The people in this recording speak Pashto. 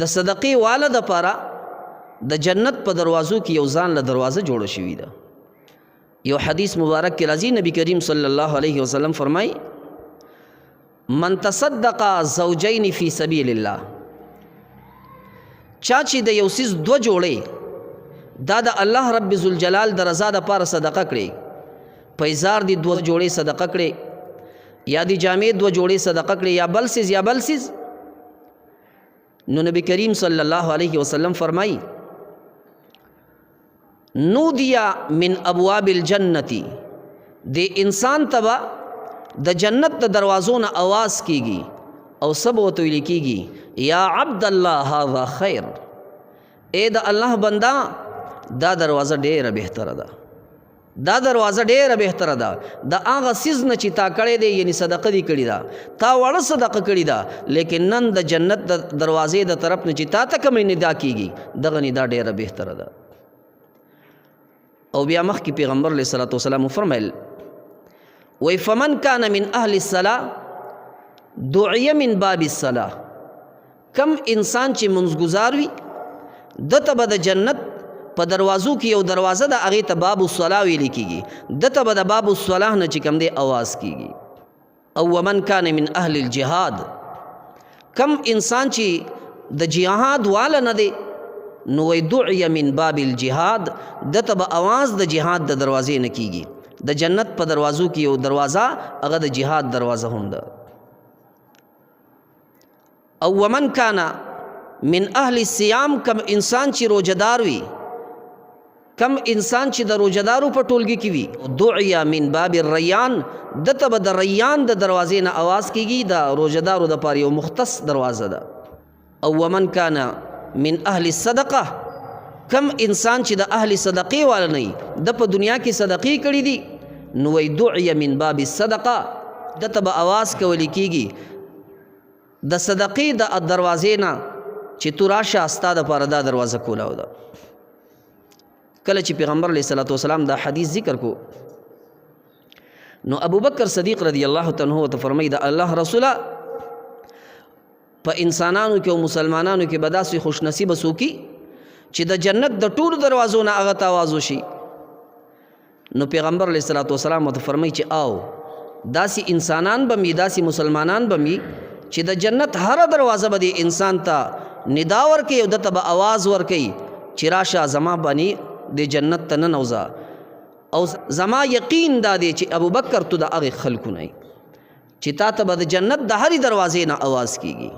د صدقې والا دپاره د جنت په دروازو کې یو ځان له دروازه جوړه شوې ده. یو حدیث مبارک کې راځي، نبی کریم صلی الله علیه وسلم فرمایي من تصدق زوجین فی سبیل الله، چا چې د یو څیز دوه جوړې دا د الله رب ذوالجلال د رضا دپاره صدقه کړې، پیزار دی دوه جوړې صدقه کړې، یا دی جامې دوه جوړې صدقه کړې، یا بل سیز نو نبی کریم صلی الله علیه وسلم فرمایي نودیا من ابواب الجنتی، د انسان تبا د جنت د دروازو نه आवाज کیږي او سب ورته ویل کیږي یا عبد الله هذا خیر، اے د الله بندا دا دروازه ډیره بهتره ده، دا دروازه ډیره بهتره ده، د هغه سیز نه چې تا کړی دی یعنی صدقه دی کړې ده، تا وړه صدقه کړې ده، لیکن نن د جنت د دروازې د طرف نه چې تا ته کومې ندا کیږي دغه ندا ډیره بهتره ده. او بیا مخکې پیغمبر علیه الصلاة والسلام فرمایل وی فمن کان من اهل الصلاة دعی من باب الصلاة، کم انسان چې منځګزار وي دته به د جنت په دروازو کې یو دروازه ده، هغې ته باب الصلاة ویل کېږي، دته به د باب الصلاة نه چې کوم دی اواز کېږي. او ومن کان من اهل الجهاد، کم انسان چې د جهاد والا نه دی نو وی دعی من باب الجهاد، دته به اواز د جهاد د دروازې نه کېږي. د جنت په دروازو کې یو دروازه هغه د جهاد دروازه هم ده. او ومن کان من اهل الصيام، کم انسان چې روجدار وي، کم انسان چې د روجدارو په ټولګي کې وي دعی من باب الریان، دته به د ریان د دروازې نه اواز کېږي، د روجدارو دپاره یو مختص دروازه ده. او ومن کان من اهل الصدقه، کم انسان چې د اهل صدقې والا نه د په دنیا کې صدقې کړي دي نو وی دعی من باب الصدقه، دته به اواز کولی کېږي د صدقې د دروازې نه چې تو راشه ستا دپاره دا دروازه کولاو ده. کله چې پیغمبر علیه الصلاة والسلام دا حدیث ذکر کو نو ابو بکر صدیق رضی الله تعالی عنہ ته فرمایي د الله رسوله په انسانانو کې او مسلمانانو کې به داسې خوش نصیبه څوک چې د جنت د ټولو دروازو نه هغه ته آواز وشي. نو پیغمبر علیه الصلاة والسلام ته فرمایي چې او داسې انسانان به وي، داسې مسلمانان به وي چې د جنت هره دروازه به د انسان ته ندا ورکوي او دته به آواز ورکوي چې راشه زما باندې د جنت ته ننوځه، او زما یقین دا دی چې ابو بکر تو د هغې خلکو نه چې تا ته به د جنت د هرې دروازې نه آواز کېږي.